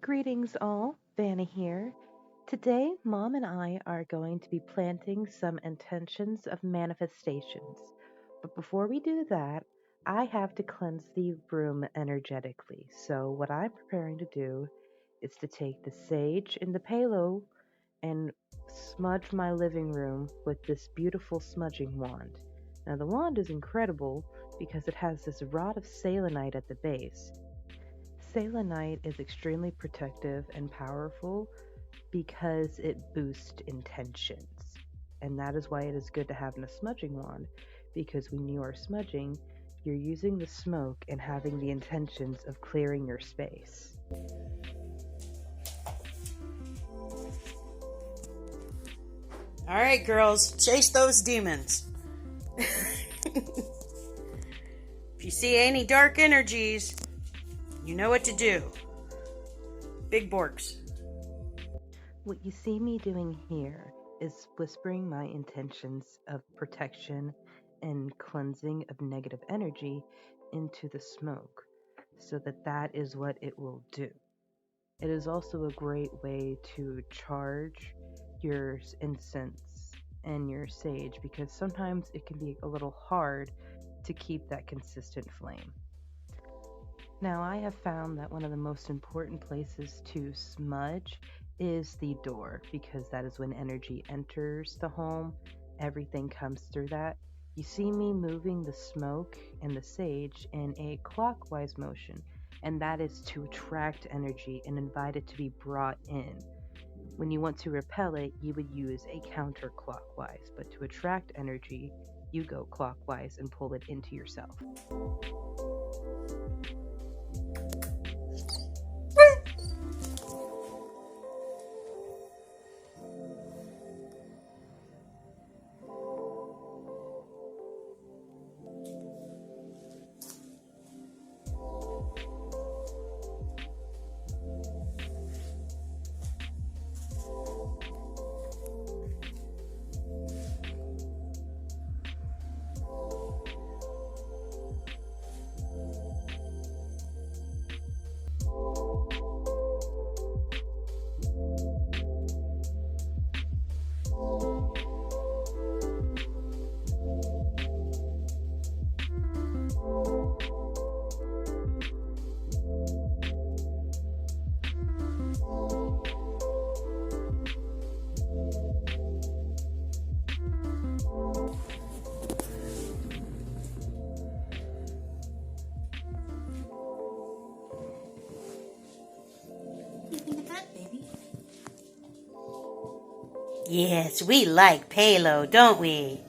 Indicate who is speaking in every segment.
Speaker 1: Greetings all, Vanna here. Today, Mom and I are going to be planting some intentions of manifestations. But before we do that, I have to cleanse the room energetically. So, what I'm preparing to do is to take the sage and the palo and smudge my living room with this beautiful smudging wand. Now, the wand is incredible because it has this rod of selenite at the base. Selenite is extremely protective and powerful because it boosts intentions. And that is why it is good to have in a smudging wand, because when you are smudging, you're using the smoke and having the intentions of clearing your space.
Speaker 2: All right, girls, chase those demons. If you see any dark energies, you know what to do. Big Borks.
Speaker 1: What you see me doing here is whispering my intentions of protection and cleansing of negative energy into the smoke, so that is what it will do. It is also a great way to charge your incense and your sage, because sometimes it can be a little hard to keep that consistent flame. Now, I have found that one of the most important places to smudge is the door, because that is when energy enters the home. Everything comes through that. You see me moving the smoke and the sage in a clockwise motion, and that is to attract energy and invite it to be brought in. When you want to repel it, you would use a counterclockwise, but to attract energy, you go clockwise and pull it into yourself.
Speaker 2: Yes, we like Palo, don't we?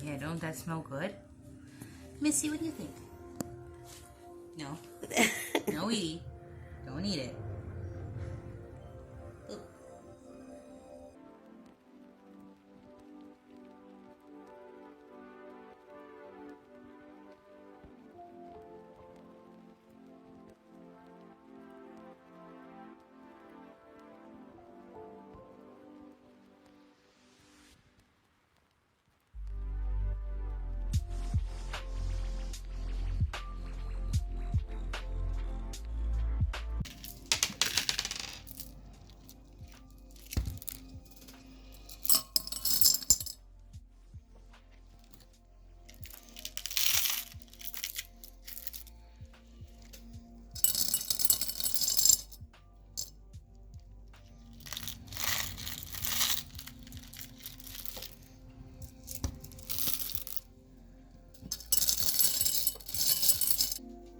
Speaker 3: Yeah, don't that smell good? Missy, what do you think? No. No, Edie. Don't eat it. Ooh.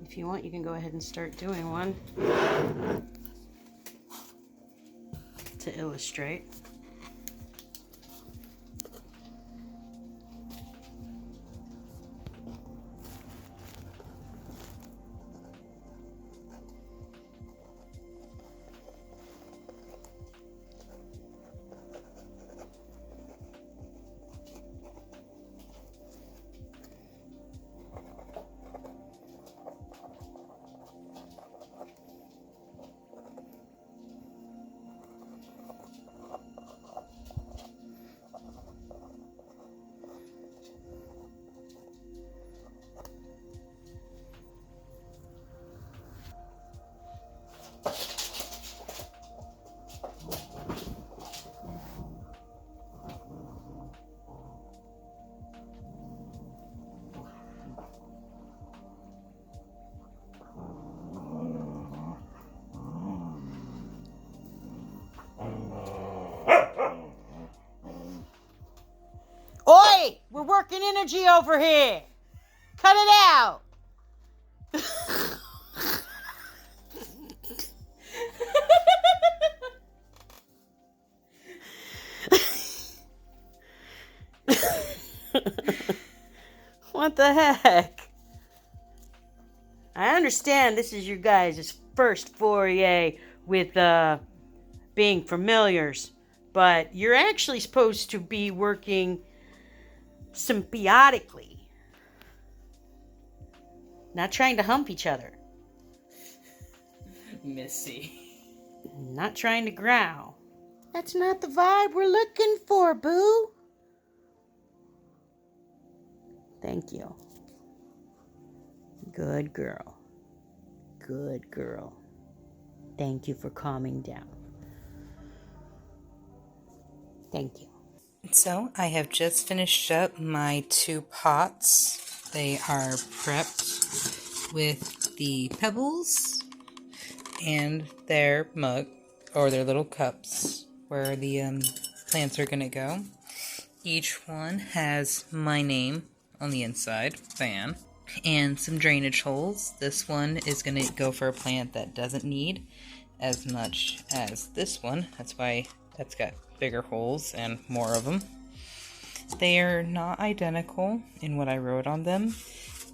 Speaker 2: If you want, you can go ahead and start doing one to illustrate. working energy over here. Cut it out. What the heck? I understand this is your guys' first foray with being familiars, but you're actually supposed to be working symbiotically. Not trying to hump each other.
Speaker 3: Missy.
Speaker 2: Not trying to growl. That's not the vibe we're looking for, boo. Thank you. Good girl. Good girl. Thank you for calming down. Thank you.
Speaker 3: So I have just finished up my 2 pots. They are prepped with the pebbles and their mug, or their little cups, where the plants are going to go. Each one has my name on the inside, Fan, and some drainage holes. This one is going to go for a plant that doesn't need as much as this one. That's why that's got bigger holes and more of them. They are not identical in what I wrote on them.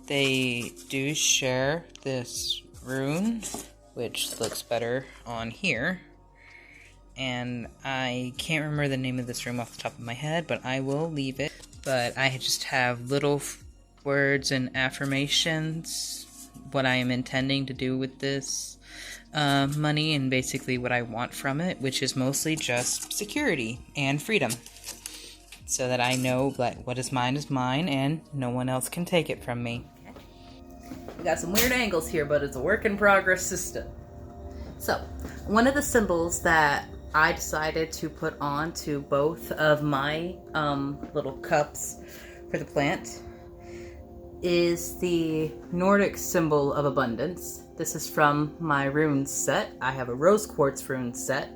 Speaker 3: They do share this rune, which looks better on here. And I can't remember the name of this room off the top of my head, but I will leave it. But I just have little words and affirmations, what I am intending to do with this money, and basically what I want from it, which is mostly just security and freedom. So that I know that what is mine and no one else can take it from me. We got some weird angles here, but it's a work in progress system. So, one of the symbols that I decided to put on to both of my little cups for the plant is the Nordic symbol of abundance. This is from my runes set. I have a rose quartz rune set,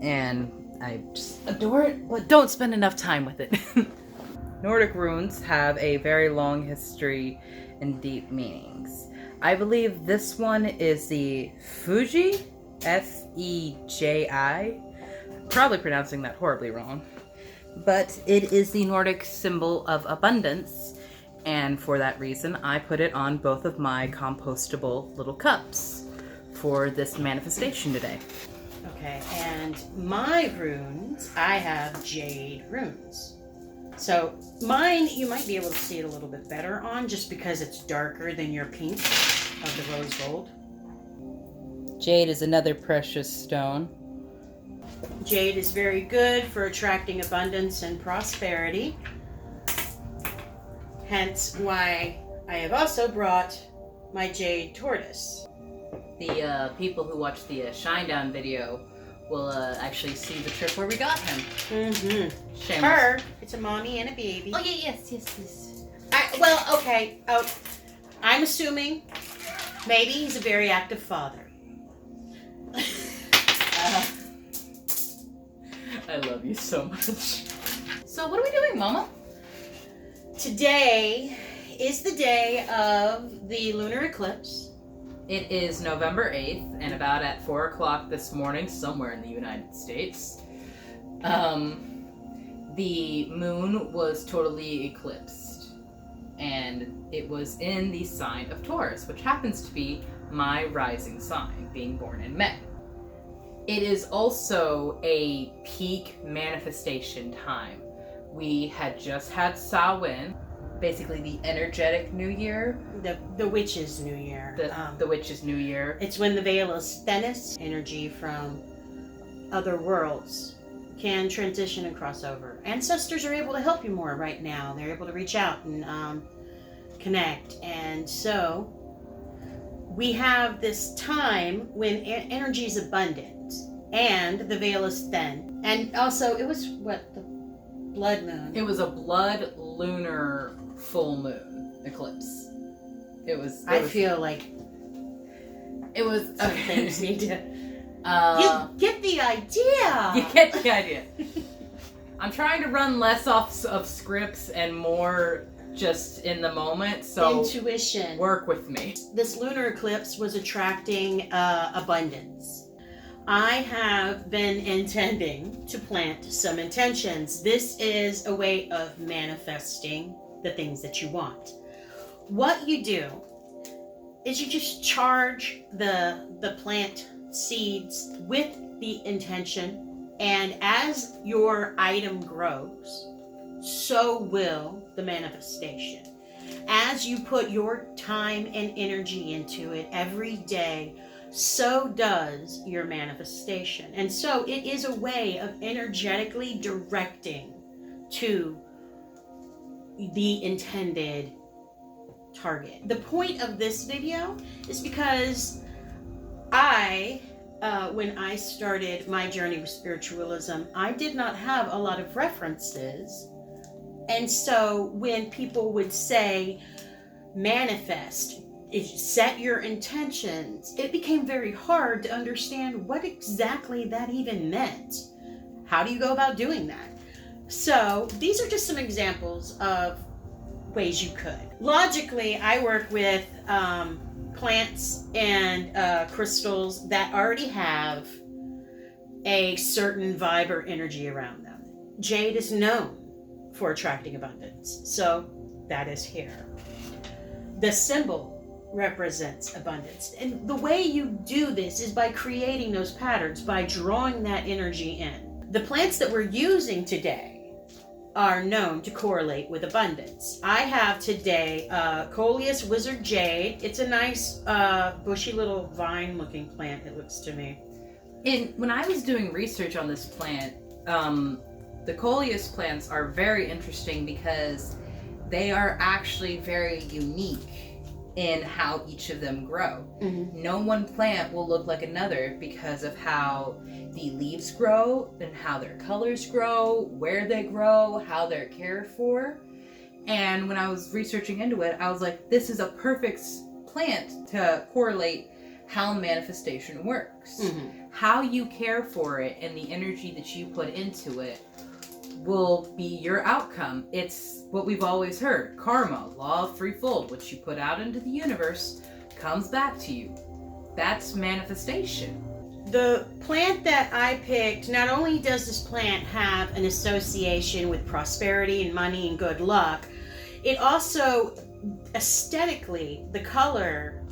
Speaker 3: and I just adore it, but don't spend enough time with it. Nordic runes have a very long history and deep meanings. I believe this one is the Fuji, F-E-J-I. Probably pronouncing that horribly wrong. But it is the Nordic symbol of abundance, and for that reason, I put it on both of my compostable little cups for this manifestation today.
Speaker 2: Okay, and my runes, I have jade runes. So mine, you might be able to see it a little bit better on, just because it's darker than your pink of the rose gold.
Speaker 3: Jade is another precious stone.
Speaker 2: Jade is very good for attracting abundance and prosperity. Hence why I have also brought my jade tortoise.
Speaker 3: The people who watch the Shinedown video will actually see the trip where we got him.
Speaker 2: Mm-hmm.
Speaker 3: Shameless.
Speaker 2: Her, it's a mommy and a baby.
Speaker 3: Oh, yeah, yes.
Speaker 2: Okay. I'm assuming maybe he's a very active father.
Speaker 3: I love you so much. So what are we doing, Mama?
Speaker 2: Today is the day of the lunar eclipse.
Speaker 3: It is November 8th, and about at 4 o'clock this morning, somewhere in the United States, the moon was totally eclipsed. And it was in the sign of Taurus, which happens to be my rising sign, being born in May. It is also a peak manifestation time. We had just had Samhain, basically the energetic new year.
Speaker 2: The witch's new year.
Speaker 3: The witch's new year.
Speaker 2: It's when the veil is thinnest. Energy from other worlds can transition and cross over. Ancestors are able to help you more right now. They're able to reach out and connect. And so we have this time when energy is abundant and the veil is thin. And also, it was what? The blood moon.
Speaker 3: It was a blood lunar full moon eclipse.
Speaker 2: I feel like
Speaker 3: it was
Speaker 2: some things need to. You get the idea.
Speaker 3: You get the idea. I'm trying to run less off of scripts and more just in the moment, so
Speaker 2: intuition.
Speaker 3: Work with me.
Speaker 2: This lunar eclipse was attracting abundance. I have been intending to plant some intentions. This is a way of manifesting the things that you want. What you do is you just charge the plant seeds with the intention, and as your item grows, so will the manifestation. As you put your time and energy into it every day, so does your manifestation. And so it is a way of energetically directing to the intended target. The point of this video is because when I started my journey with spiritualism, I did not have a lot of references. And so when people would say, manifest, set your intentions, it became very hard to understand what exactly that even meant. How do you go about doing that? So these are just some examples of ways you could. Logically, I work with plants and crystals that already have a certain vibe or energy around them. Jade is known for attracting abundance, so that is here. The symbol represents abundance, and the way you do this is by creating those patterns, by drawing that energy in. The plants that we're using today are known to correlate with abundance. I have today Coleus Jade. It's a nice bushy little vine looking plant, it looks to me.
Speaker 3: And when I was doing research on this plant, the Coleus plants are very interesting because they are actually very unique in how each of them grow.
Speaker 2: Mm-hmm.
Speaker 3: No one plant will look like another because of how the leaves grow and how their colors grow, where they grow, how they're cared for. And when I was researching into it, I was like, this is a perfect plant to correlate how manifestation works.
Speaker 2: Mm-hmm.
Speaker 3: How you care for it and the energy that you put into it will be your outcome. It's what we've always heard. Karma, law of threefold. What you put out into the universe comes back to you. That's manifestation.
Speaker 2: The plant that I picked, not only does this plant have an association with prosperity and money and good luck, it also, aesthetically, the color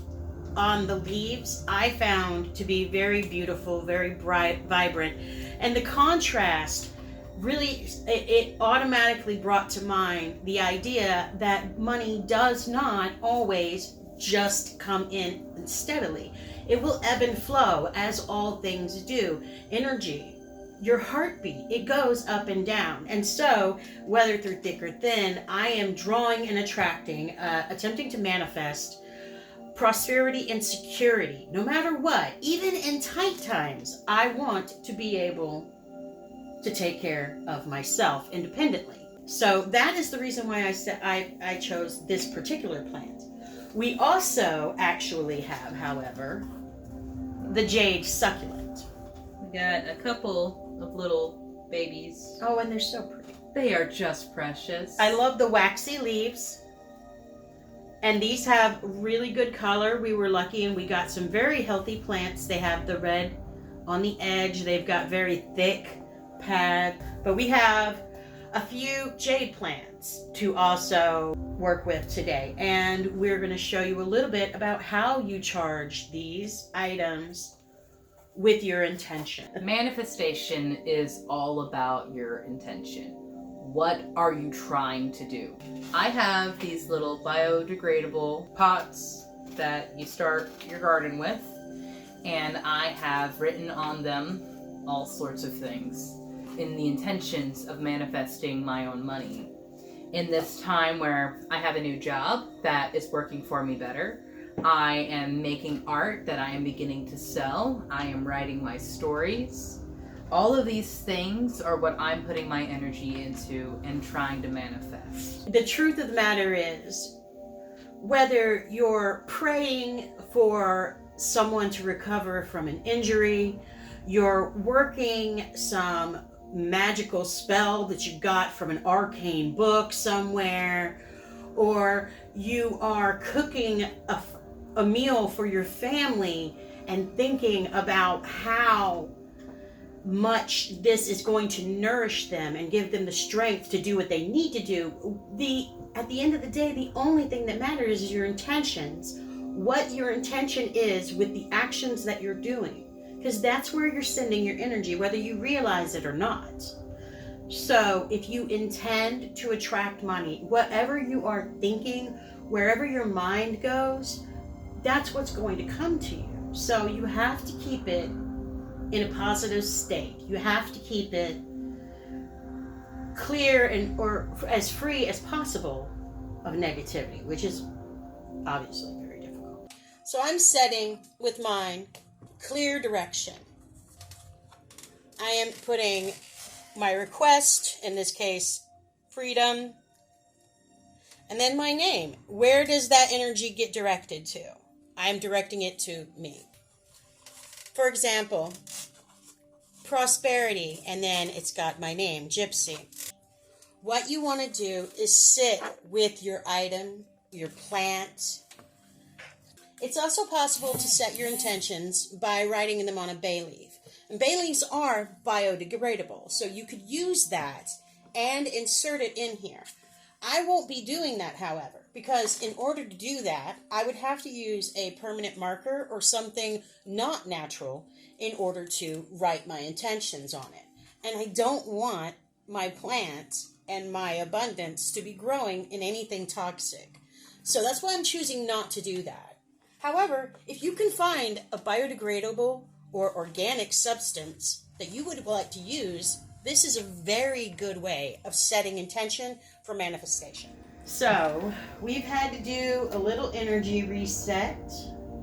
Speaker 2: on the leaves I found to be very beautiful, very bright, vibrant, and the contrast really, it automatically brought to mind the idea that money does not always just come in steadily. It will ebb and flow, as all things do. Energy, your heartbeat, it goes up and down. And so, whether through thick or thin, I am drawing and attracting, attempting to manifest prosperity and security. No matter what, even in tight times, I want to be able to take care of myself independently. So that is the reason why I said I chose this particular plant. We also actually have, however, the jade succulent.
Speaker 3: We got a couple of little babies.
Speaker 2: Oh, and they're so pretty.
Speaker 3: They are just precious.
Speaker 2: I love the waxy leaves. And these have really good color. We were lucky and we got some very healthy plants. They have the red on the edge. They've got very thick pad, but we have a few jade plants to also work with today, and we're going to show you a little bit about how you charge these items with your intention.
Speaker 3: Manifestation is all about your intention. What are you trying to do? I have these little biodegradable pots that you start your garden with, and I have written on them all sorts of things in the intentions of manifesting my own money. In this time where I have a new job that is working for me better, I am making art that I am beginning to sell, I am writing my stories. All of these things are what I'm putting my energy into and trying to manifest.
Speaker 2: The truth of the matter is, whether you're praying for someone to recover from an injury, you're working some magical spell that you got from an arcane book somewhere, or you are cooking a meal for your family and thinking about how much this is going to nourish them and give them the strength to do what they need to do. At the end of the day, the only thing that matters is your intentions. What your intention is with the actions that you're doing. Because that's where you're sending your energy, whether you realize it or not. So if you intend to attract money, whatever you are thinking, wherever your mind goes, that's what's going to come to you. So you have to keep it in a positive state. You have to keep it clear or as free as possible of negativity, which is obviously very difficult. So I'm setting with mine clear direction. I am putting my request, in this case, freedom, and then my name. Where does that energy get directed to? I am directing it to me. For example, prosperity, and then it's got my name, Gypsy. What you want to do is sit with your item, your plant. It's also possible to set your intentions by writing them on a bay leaf. And bay leaves are biodegradable, so you could use that and insert it in here. I won't be doing that, however, because in order to do that, I would have to use a permanent marker or something not natural in order to write my intentions on it. And I don't want my plant and my abundance to be growing in anything toxic. So that's why I'm choosing not to do that. However, if you can find a biodegradable or organic substance that you would like to use, this is a very good way of setting intention for manifestation. So, we've had to do a little energy reset.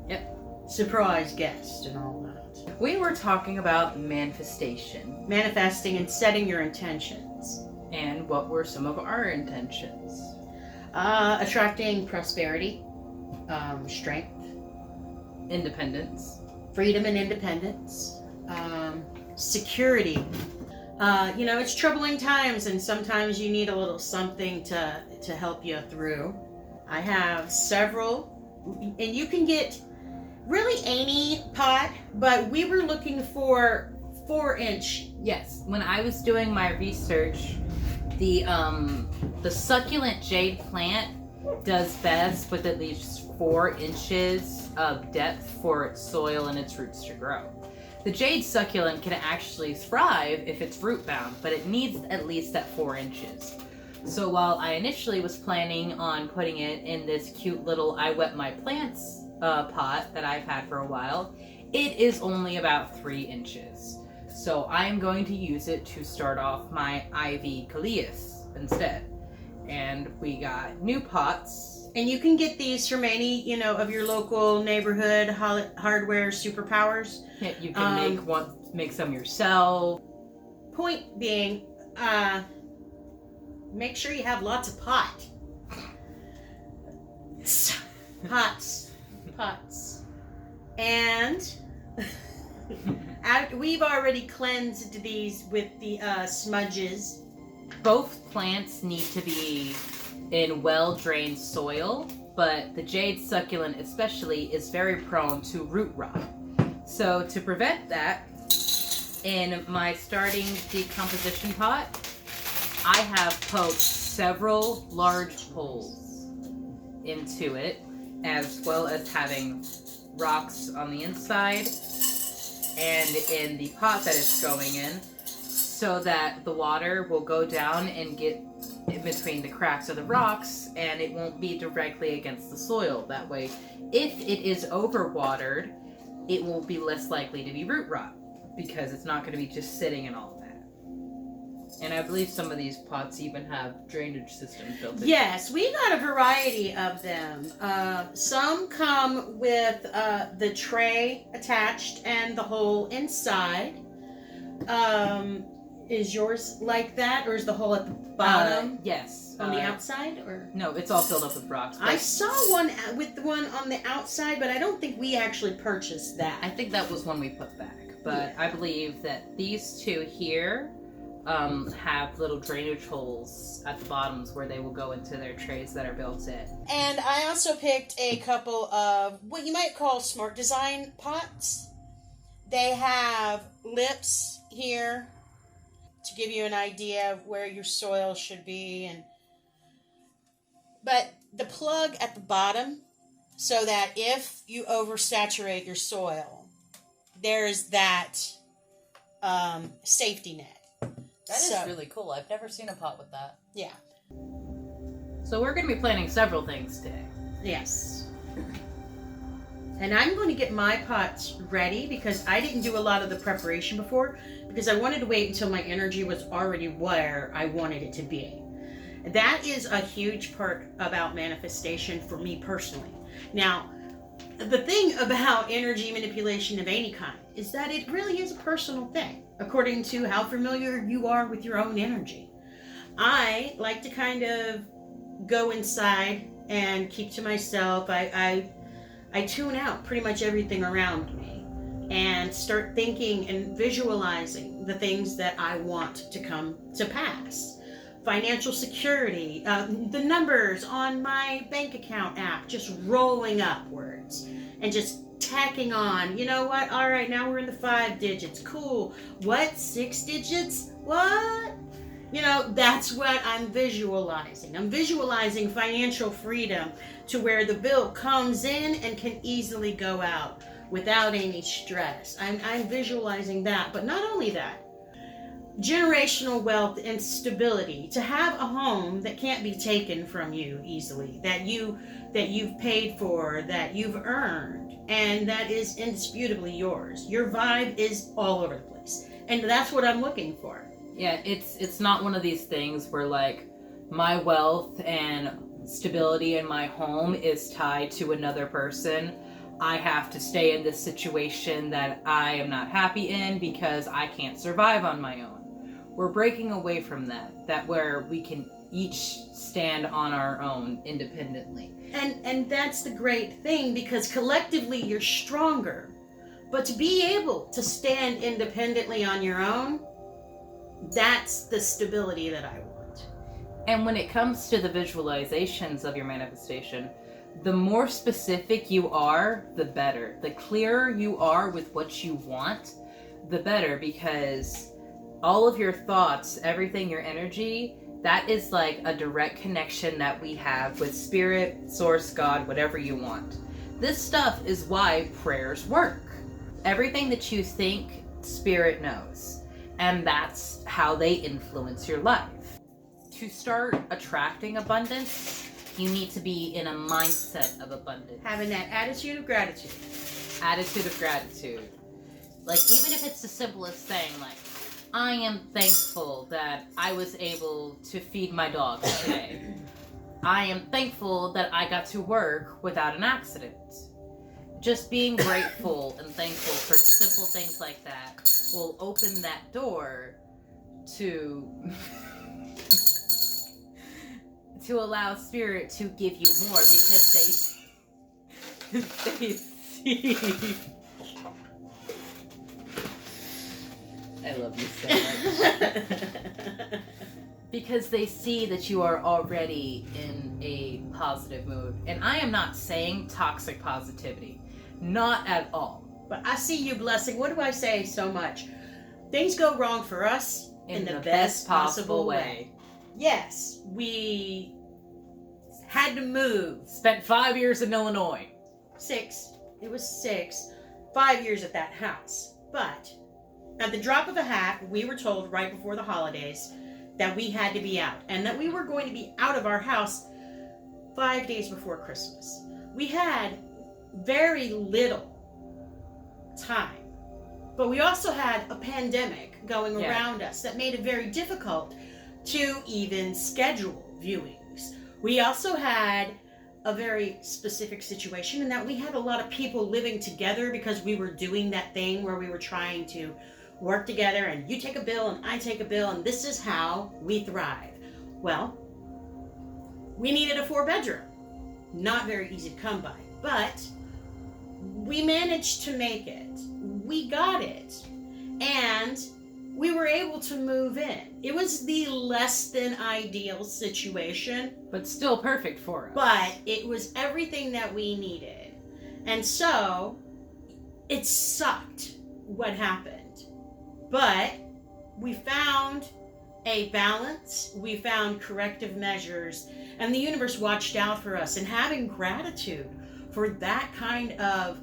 Speaker 3: Yep.
Speaker 2: Surprise guest and all that.
Speaker 3: We were talking about manifestation.
Speaker 2: Manifesting and setting your intentions.
Speaker 3: And what were some of our intentions?
Speaker 2: Attracting prosperity, strength,
Speaker 3: Independence.
Speaker 2: freedom and independence, security. It's troubling times, and sometimes you need a little something to help you through. I have several, and you can get really any pot, but we were looking for 4-inch.
Speaker 3: Yes, when I was doing my research, the Succulent Jade plant does best with at least 4 inches of depth for its soil and its roots to grow. The jade succulent can actually thrive if it's root bound, but it needs at least that 4 inches. So while I initially was planning on putting it in this cute little I Wet My Plants pot that I've had for a while, it is only about 3 inches. So I'm going to use it to start off my ivy Coleus instead. And we got new pots.
Speaker 2: And you can get these from any, of your local neighborhood hardware superpowers.
Speaker 3: Yeah, you can make some yourself.
Speaker 2: Point being, make sure you have lots of pot. Pots. And we've already cleansed these with the smudges.
Speaker 3: Both plants need to be in well-drained soil, but the jade succulent especially is very prone to root rot. So to prevent that, in my starting decomposition pot, I have poked several large holes into it, as well as having rocks on the inside and in the pot that it's going in, so that the water will go down and get in between the cracks of the rocks, and it won't be directly against the soil. That way, if it is overwatered, it will be less likely to be root rot, because it's not going to be just sitting in all of that. And I believe some of these pots even have drainage systems built in.
Speaker 2: Yes, we got a variety of them. Some come with the tray attached and the hole inside. Is yours like that, or is the hole at the bottom?
Speaker 3: Yes.
Speaker 2: On the outside, or?
Speaker 3: No, it's all filled up with rocks.
Speaker 2: I saw one with the one on the outside, but I don't think we actually purchased that.
Speaker 3: I think that was one we put back. But yeah. I believe that these two here have little drainage holes at the bottoms where they will go into their trays that are built in.
Speaker 2: And I also picked a couple of what you might call smart design pots. They have lips here to give you an idea of where your soil should be, but the plug at the bottom, so that if you oversaturate your soil, there's that safety net.
Speaker 4: That is really cool. I've never seen a pot with that.
Speaker 2: Yeah.
Speaker 3: So we're going to be planning several things today.
Speaker 2: Yes. And I'm going to get my pots ready because I didn't do a lot of the preparation before because I wanted to wait until my energy was already where I wanted it to be. That is a huge part about manifestation for me personally. Now, the thing about energy manipulation of any kind is that it really is a personal thing, according to how familiar you are with your own energy. I like to kind of go inside and keep to myself. I tune out pretty much everything around me and start thinking and visualizing the things that I want to come to pass. Financial security, the numbers on my bank account app just rolling upwards and just tacking on. You know what? All right, now we're in the 5 digits. Cool. What? 6 digits? What? You know, that's what I'm visualizing. I'm visualizing financial freedom to where the bill comes in and can easily go out without any stress. I'm visualizing that. But not only that, generational wealth and stability, to have a home that can't be taken from you easily, that you've paid for, that you've earned, and that is indisputably yours. Your vibe is all over the place. And that's what I'm looking for.
Speaker 3: Yeah, it's not one of these things where like my wealth and stability in my home is tied to another person. I have to stay in this situation that I am not happy in because I can't survive on my own. We're breaking away from that where we can each stand on our own independently.
Speaker 2: And that's the great thing, because collectively you're stronger. But to be able to stand independently on your own, that's the stability that I want.
Speaker 3: And when it comes to the visualizations of your manifestation, the more specific you are, the better. The clearer you are with what you want, the better, because all of your thoughts, everything, your energy, that is like a direct connection that we have with spirit, source, God, whatever you want. This stuff is why prayers work. Everything that you think, spirit knows. And that's how they influence your life. To start attracting abundance, you need to be in a mindset of abundance.
Speaker 2: Having that attitude of gratitude.
Speaker 3: Attitude of gratitude. Like, even if it's the simplest thing, like, I am thankful that I was able to feed my dog today. I am thankful that I got to work without an accident. Just being grateful and thankful for simple things like that will open that door to allow spirit to give you more, because they see. I love you so much. Because they see that you are already in a positive mood. And I am not saying toxic positivity. Not at all.
Speaker 2: But I see you blessing. What do I say so much? Things go wrong for us in the best possible way. Yes, we had to move.
Speaker 3: Spent 5 years in Illinois.
Speaker 2: 6. It was 6. 5 years at that house. But at the drop of a hat, we were told right before the holidays that we had to be out, and that we were going to be out of our house 5 days before Christmas. We had very little time, but we also had a pandemic going around us that made it very difficult to even schedule viewings. We also had a very specific situation in that we had a lot of people living together, because we were doing that thing where we were trying to work together, and you take a bill and I take a bill, and this is how we thrive. Well, we needed a 4-bedroom. Not very easy to come by, but we managed to make it. We got it. And we were able to move in. It was the less than ideal situation,
Speaker 4: But still perfect for us.
Speaker 2: but it was everything that we needed. And so it sucked what happened. But we found a balance, we found corrective measures, and the universe watched out for us. And having gratitude for that kind of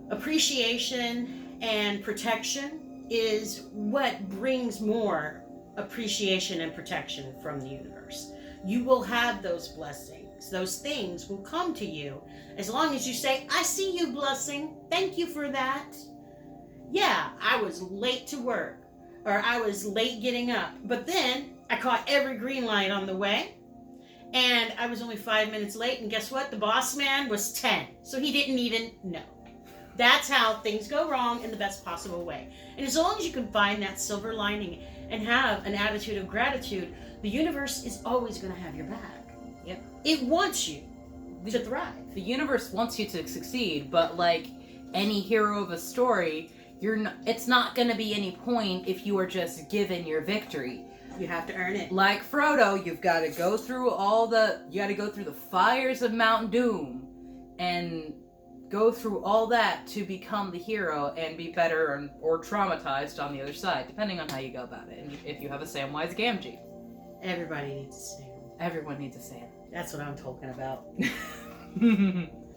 Speaker 2: appreciation and protection is what brings more appreciation and protection from the universe. You will have those blessings. Those things will come to you as long as you say, I see you, blessing. Thank you for that. Yeah, I was late to work, or I was late getting up, but then I caught every green light on the way, and I was only 5 minutes late, and guess what? The boss man was 10, so he didn't even know. That's how things go wrong in the best possible way. And as long as you can find that silver lining and have an attitude of gratitude, the universe is always going to have your back.
Speaker 4: Yep.
Speaker 2: It wants you to thrive.
Speaker 4: The universe wants you to succeed, but like any hero of a story, it's not going to be any point if you are just given your victory.
Speaker 2: You have to earn it.
Speaker 4: Like Frodo, you've got to go through the fires of Mount Doom and go through all that to become the hero and be better or traumatized on the other side, depending on how you go about it. And if you have a Samwise Gamgee.
Speaker 2: Everybody needs a Sam.
Speaker 4: Everyone needs a Sam.
Speaker 2: That's what I'm talking about.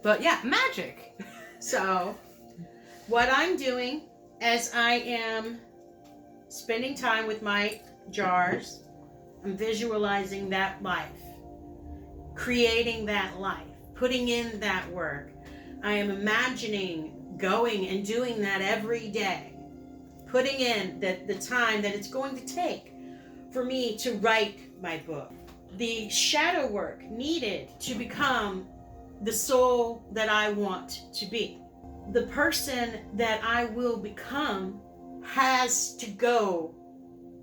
Speaker 4: But yeah, magic.
Speaker 2: So, what I'm doing as I am spending time with my jars, I'm visualizing that life, creating that life, putting in that work. I am imagining going and doing that every day, putting in the time that it's going to take for me to write my book. The shadow work needed to become the soul that I want to be. The person that I will become has to go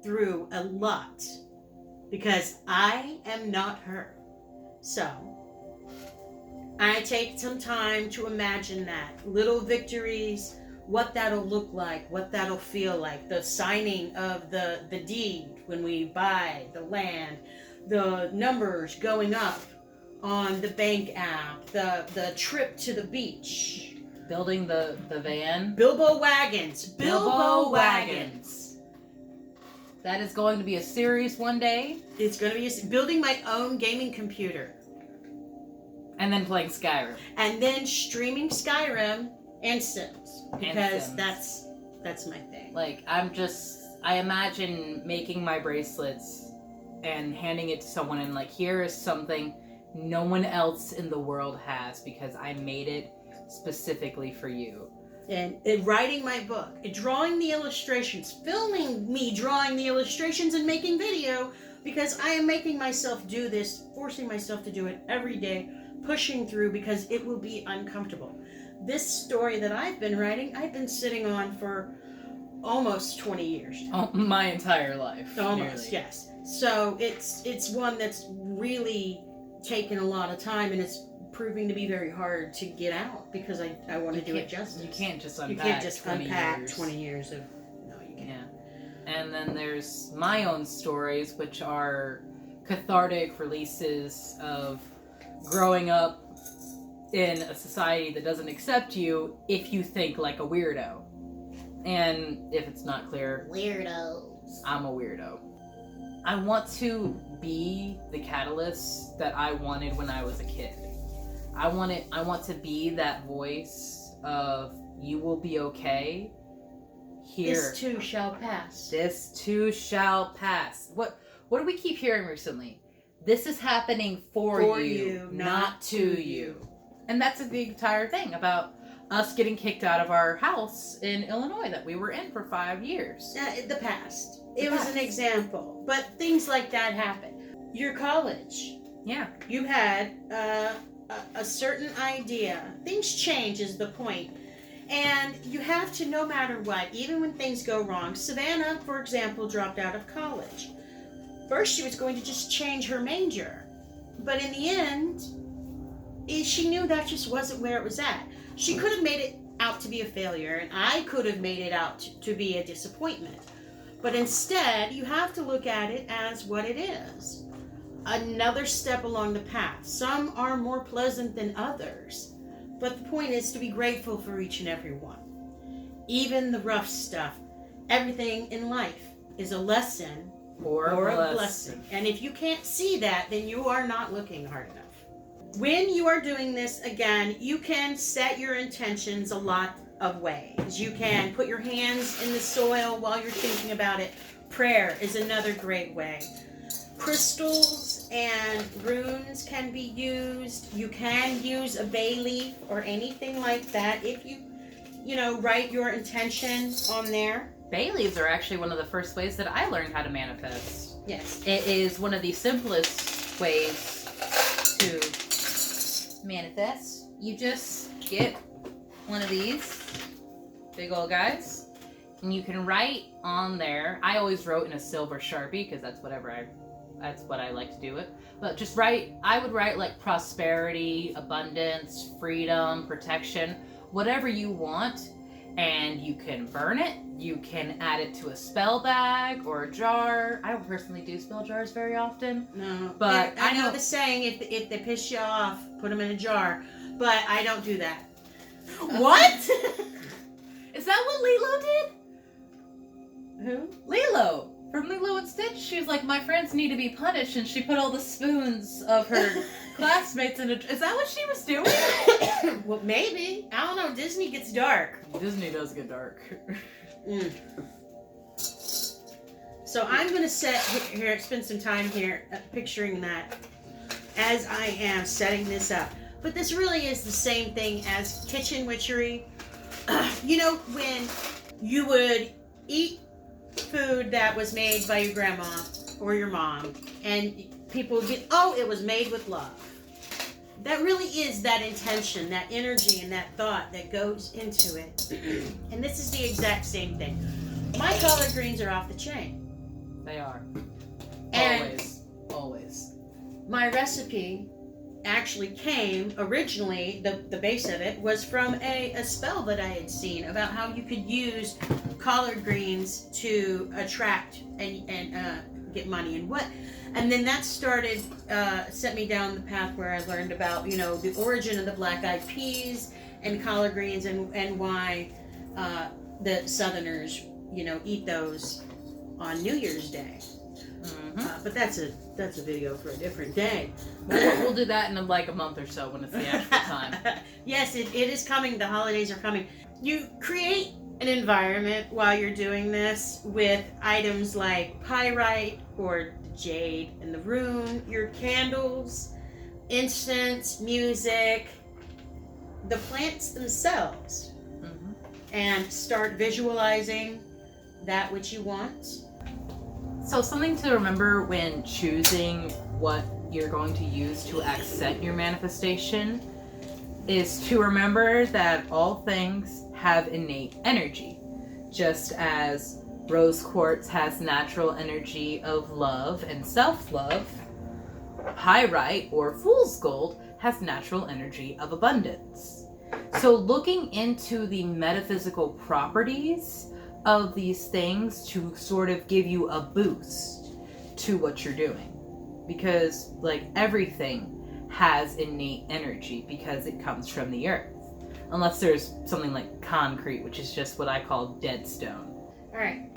Speaker 2: through a lot because I am not her. So I take some time to imagine that. Little victories, what that'll look like, what that'll feel like, the signing of the deed when we buy the land, the numbers going up on the bank app, the trip to the beach.
Speaker 4: Building the van.
Speaker 2: Bilbo wagons.
Speaker 4: That is going to be a series one day.
Speaker 2: It's going to be building my own gaming computer.
Speaker 4: And then playing Skyrim.
Speaker 2: And then streaming Skyrim and Sims. Because
Speaker 4: Sims.
Speaker 2: that's my thing.
Speaker 4: Like, I imagine making my bracelets and handing it to someone and like, here is something no one else in the world has because I made it specifically for you.
Speaker 2: And writing my book, and drawing the illustrations, filming me drawing the illustrations and making video, because I am making myself do this, forcing myself to do it every day, pushing through because it will be uncomfortable. This story that I've been writing, I've been sitting on for almost 20 years.
Speaker 4: Oh, my entire life.
Speaker 2: Almost,
Speaker 4: nearly.
Speaker 2: yes. So it's one that's really taken a lot of time, and it's proving to be very hard to get out because I want to do it justice.
Speaker 4: You can't just unpack.
Speaker 2: You can't just
Speaker 4: 20
Speaker 2: unpack
Speaker 4: years.
Speaker 2: 20 years of. No, you can't.
Speaker 4: Yeah. And then there's my own stories, which are cathartic releases of growing up in a society that doesn't accept you if you think like a weirdo. And if it's not clear,
Speaker 2: Weirdos.
Speaker 4: I'm a weirdo. I want to be the catalyst that I wanted when I was a kid. I want to be that voice of you will be okay. Here.
Speaker 2: This too shall pass.
Speaker 4: This too shall pass. What do we keep hearing recently? This is happening for you, not to you. And that's the entire thing about us getting kicked out of our house in Illinois that we were in for 5 years.
Speaker 2: The past. It was an example. But things like that happen. Your college.
Speaker 4: Yeah.
Speaker 2: You had a certain idea. Things change is the point. And you have to, no matter what, even when things go wrong. Savannah, for example, dropped out of college. First, she was going to just change her major. But in the end, she knew that just wasn't where it was at. She could have made it out to be a failure, and I could have made it out to be a disappointment. But instead, you have to look at it as what it is. Another step along the path. Some are more pleasant than others. But the point is to be grateful for each and every one. Even the rough stuff. Everything in life is a lesson or a blessing. And if you can't see that, then you are not looking hard enough. When you are doing this, again, you can set your intentions a lot of ways. You can put your hands in the soil while you're thinking about it. Prayer is another great way. Crystals and runes can be used. You can use a bay leaf or anything like that if you write your intention on there.
Speaker 4: Bay leaves are actually one of the first ways that I learned how to manifest.
Speaker 2: Yes.
Speaker 4: It is one of the simplest ways to manifest. You just get one of these big old guys, and you can write on there. I always wrote in a silver Sharpie because that's what I like to do it. But just write, I would write like prosperity, abundance, freedom, protection, whatever you want, and you can burn it. You can add it to a spell bag or a jar. I don't personally do spell jars very often.
Speaker 2: No,
Speaker 4: but
Speaker 2: I know the saying, if they piss you off, put them in a jar. But I don't do that.
Speaker 4: What? Is that what Lilo did?
Speaker 2: Who?
Speaker 4: Lilo. From Lilo and Stitch. She was like, my friends need to be punished, and she put all the spoons of her classmates in a... Is that what she was doing?
Speaker 2: Well, maybe. I don't know. Disney gets dark.
Speaker 4: Disney does get dark.
Speaker 2: So I'm going to spend some time here picturing that as I am setting this up. But this really is the same thing as kitchen witchery. When you would eat food that was made by your grandma or your mom, and people would be, oh, it was made with love. That really is that intention, that energy, and that thought that goes into it. And this is the exact same thing. My collard greens are off the chain.
Speaker 4: They are.
Speaker 2: And
Speaker 4: Always.
Speaker 2: my recipe actually came originally, the base of it was from a spell that I had seen about how you could use collard greens to attract and get money and then that started set me down the path where I learned about the origin of the black-eyed peas and collard greens and why the Southerners eat those on New Year's Day. But that's a video for a different day.
Speaker 4: We'll do that in like a month or so when it's the actual time.
Speaker 2: Yes, it is coming. The holidays are coming. You create an environment while you're doing this with items like pyrite or jade in the room, your candles, incense, music, the plants themselves, and start visualizing that which you want.
Speaker 4: So something to remember when choosing what you're going to use to accent your manifestation is to remember that all things have innate energy. Just as rose quartz has natural energy of love and self-love, pyrite or fool's gold has natural energy of abundance. So looking into the metaphysical properties of these things to sort of give you a boost to what you're doing, because like everything has innate energy because it comes from the earth, unless there's something like concrete, which is just what I call dead stone.
Speaker 2: All right.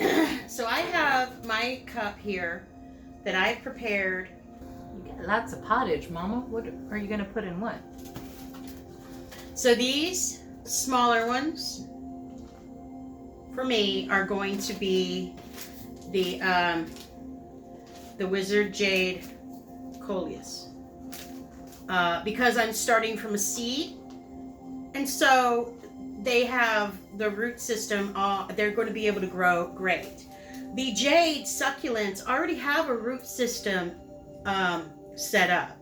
Speaker 2: So I have my cup here that I've prepared.
Speaker 4: You got lots of pottage, Mama. What are you gonna put in what?
Speaker 2: So these smaller ones for me are going to be the Wizard Jade Coleus, because I'm starting from a seed, and so they have the root system. They're going to be able to grow great. The Jade Succulents already have a root system set up,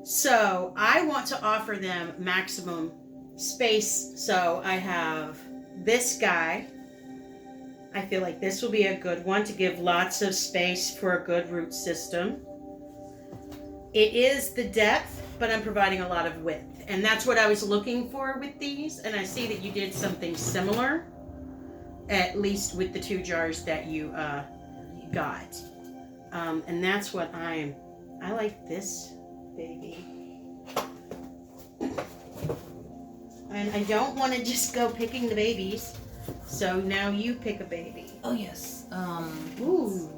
Speaker 2: so I want to offer them maximum space. So I have this guy. I feel like this will be a good one to give lots of space for a good root system. It is the depth, but I'm providing a lot of width. And that's what I was looking for with these. And I see that you did something similar. at least with the 2 jars that you got. And that's what I like this baby. And I don't want to just go picking the babies. So now you pick a baby.
Speaker 4: Oh yes.
Speaker 2: Ooh.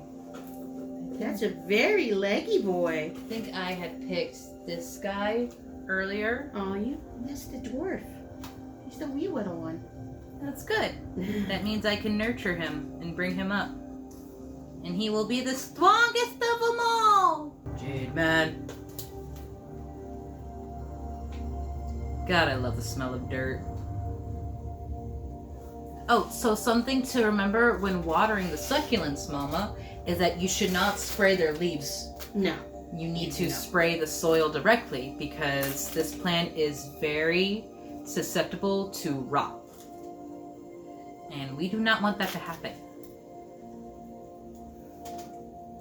Speaker 2: That's a very leggy boy.
Speaker 4: I think I had picked this guy earlier.
Speaker 2: Oh, you missed the dwarf. He's the wee little one.
Speaker 4: That's good. That means I can nurture him and bring him up. And he will be the strongest of them all! Jade man. God, I love the smell of dirt. Oh, so something to remember when watering the succulents, Mama, is that you should not spray their leaves.
Speaker 2: No.
Speaker 4: You need to spray the soil directly because this plant is very susceptible to rot. And we do not want that to happen.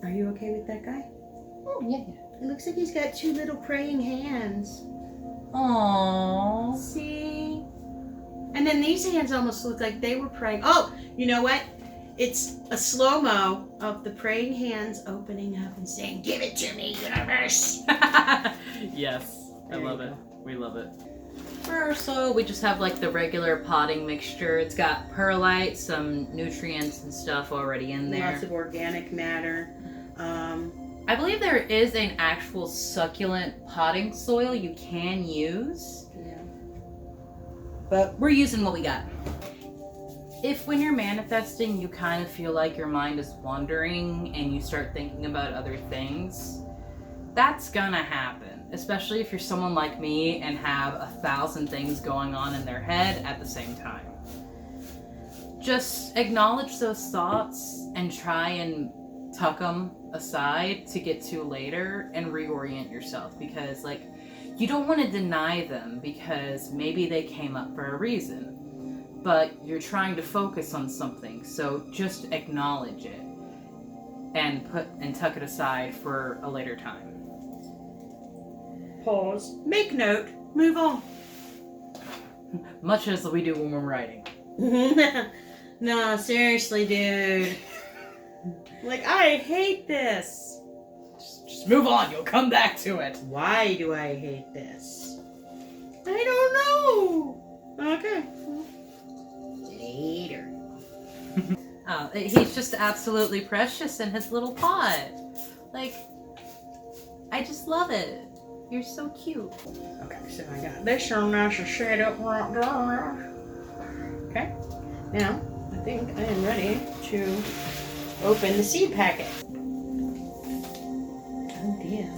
Speaker 2: Are you okay with that guy?
Speaker 4: Oh, yeah.
Speaker 2: It looks like he's got 2 little praying hands.
Speaker 4: Aww.
Speaker 2: See? And then these hands almost look like they were praying. Oh, you know what? It's a slow-mo of the praying hands opening up and saying, "Give it to me, universe."
Speaker 4: Yes, I
Speaker 2: There
Speaker 4: love
Speaker 2: you
Speaker 4: it.
Speaker 2: go.
Speaker 4: We love it. For our soil, we just have like the regular potting mixture. It's got perlite, some nutrients and stuff already in there.
Speaker 2: Lots of organic matter.
Speaker 4: I believe there is an actual succulent potting soil you can use,
Speaker 2: Yeah.
Speaker 4: but we're using what we got. If when you're manifesting, you kind of feel like your mind is wandering and you start thinking about other things, that's gonna happen. Especially if you're someone like me and have 1,000 things going on in their head at the same time. Just acknowledge those thoughts and try and tuck them aside to get to later and reorient yourself, because like you don't want to deny them because maybe they came up for a reason, but you're trying to focus on something, so just acknowledge it and tuck it aside for a later time.
Speaker 2: Pause. Make note. Move on.
Speaker 4: Much as we do when we're writing.
Speaker 2: No, seriously, dude. Like, I hate this.
Speaker 4: Just move on, you'll come back to it.
Speaker 2: Why do I hate this? I don't know. Okay. Later.
Speaker 4: Oh, he's just absolutely precious in his little pot. Like, I just love it. You're so cute.
Speaker 2: Okay, so I got this so nice and set up right there. Okay. Now, I think I am ready to open the seed packet. Oh dear.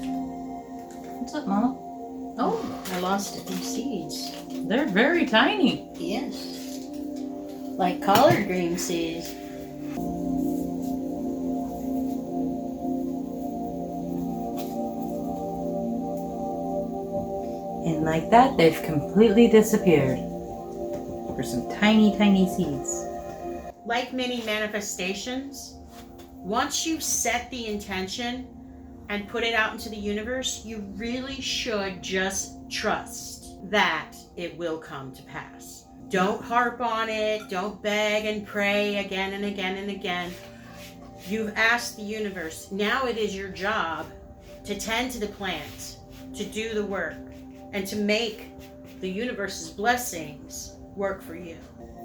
Speaker 4: What's up, Mama?
Speaker 2: Oh, I lost a few seeds.
Speaker 4: They're very tiny.
Speaker 2: Yes. Like collard green seeds.
Speaker 4: And like that, they've completely disappeared. For some tiny, tiny seeds.
Speaker 2: Like many manifestations, once you set the intention and put it out into the universe, you really should just trust that it will come to pass. Don't harp on it. Don't beg and pray again and again and again. You've asked the universe. Now it is your job to tend to the plant, to do the work, and to make the universe's blessings work for you.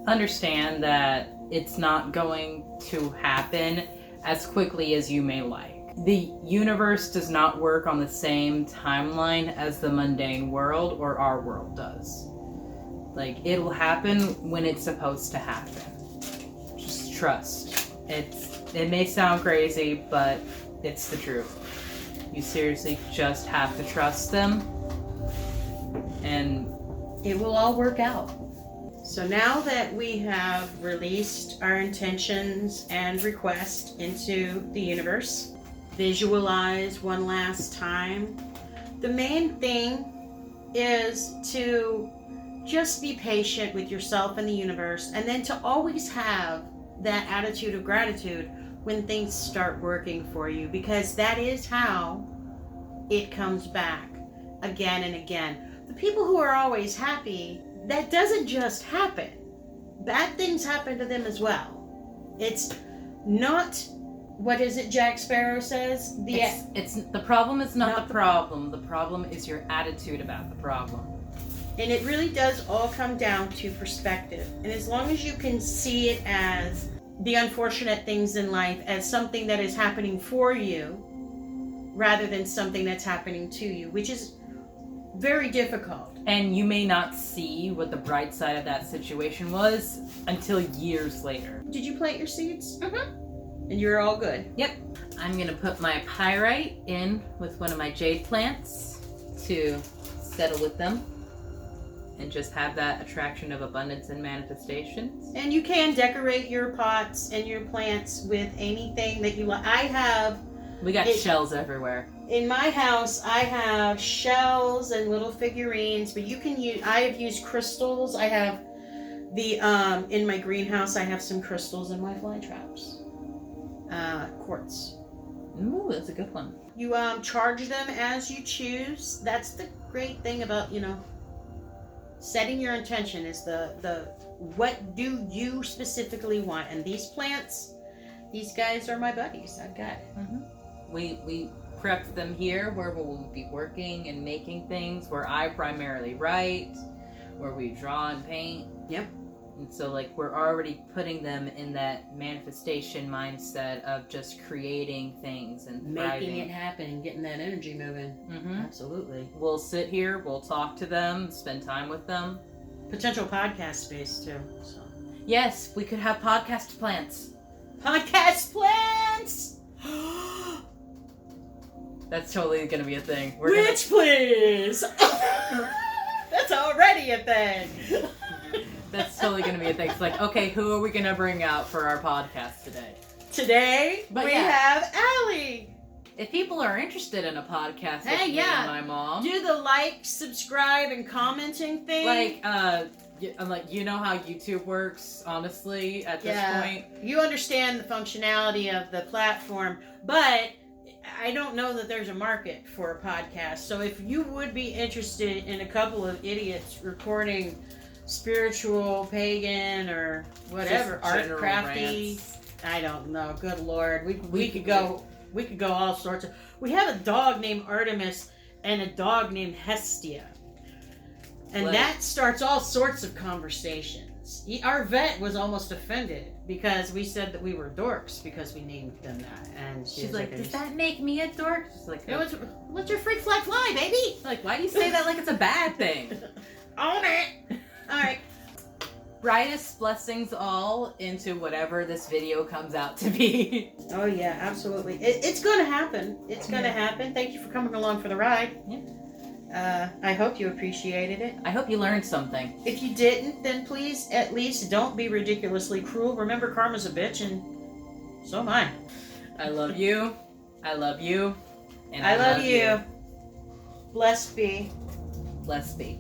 Speaker 4: Understand that it's not going to happen as quickly as you may like. The universe does not work on the same timeline as the mundane world or our world does. Like, it'll happen when it's supposed to happen. Just trust. It may sound crazy, but it's the truth. You seriously just have to trust them, and
Speaker 2: It will all work out. So now that we have released our intentions and requests into the universe, visualize one last time. The main thing is to just be patient with yourself and the universe, and then to always have that attitude of gratitude when things start working for you, because that is how it comes back again and again. The people who are always happy, that doesn't just happen. bad things happen to them as well. It's not, what is it Jack Sparrow says?
Speaker 4: It's the problem is not the problem. The problem is your attitude about the problem.
Speaker 2: And it really does all come down to perspective. And as long as you can see it as the unfortunate things in life as something that is happening for you rather than something that's happening to you, which is very difficult.
Speaker 4: And you may not see what the bright side of that situation was until years later.
Speaker 2: Did you plant your seeds?
Speaker 4: Mm-hmm.
Speaker 2: And you're all good?
Speaker 4: Yep. I'm going to put my pyrite in with one of my jade plants to settle with them and just have that attraction of abundance and manifestations.
Speaker 2: And you can decorate your pots and your plants with anything that you like.
Speaker 4: We got shells everywhere.
Speaker 2: In my house, I have shells and little figurines, but you can use, I have used crystals. I have in my greenhouse, I have some crystals in my fly traps. Quartz.
Speaker 4: Ooh, that's a good one.
Speaker 2: You charge them as you choose. That's the great thing about, setting your intention is the what do you specifically want. And these plants, these guys are my buddies. I've got it.
Speaker 4: Mm-hmm. We prepped them here where we'll be working and making things, where I primarily write, where we draw and paint.
Speaker 2: Yep.
Speaker 4: And so we're already putting them in that manifestation mindset of just creating things and thriving.
Speaker 2: Making it happen and getting that energy moving.
Speaker 4: Mm-hmm.
Speaker 2: Absolutely.
Speaker 4: We'll sit here, we'll talk to them, spend time with them.
Speaker 2: Potential podcast space too. So.
Speaker 4: Yes, we could have podcast plants.
Speaker 2: Podcast plants!
Speaker 4: That's totally gonna be a thing.
Speaker 2: Which please? That's already a thing.
Speaker 4: That's totally going to be a thing. It's okay, who are we going to bring out for our podcast today?
Speaker 2: Today, we have Allie.
Speaker 4: If people are interested in a podcast with me and my mom.
Speaker 2: Do the like, subscribe, and commenting thing.
Speaker 4: You know how YouTube works, honestly, at this point.
Speaker 2: You understand the functionality of the platform, but I don't know that there's a market for a podcast. So if you would be interested in a couple of idiots recording spiritual, pagan, or whatever, art, crafty, rants. I don't know. Good Lord, we could go all sorts of. We have a dog named Artemis and a dog named Hestia, and that starts all sorts of conversations. Our vet was almost offended because we said that we were dorks because we named them that, and
Speaker 4: she's like, "Does that make me a dork?" She's like,
Speaker 2: "Let your freak flag fly, baby!"
Speaker 4: Why do you say that like it's a bad thing?
Speaker 2: Own it. All right.
Speaker 4: Brightest blessings all into whatever this video comes out to be.
Speaker 2: Oh yeah, absolutely. It's going to happen. It's going to happen. Thank you for coming along for the ride. Yeah. I hope you appreciated it.
Speaker 4: I hope you learned something.
Speaker 2: If you didn't, then please at least don't be ridiculously cruel. Remember, karma's a bitch, and so am I.
Speaker 4: I love you. I love you.
Speaker 2: And I love you. Blessed be.
Speaker 4: Blessed be.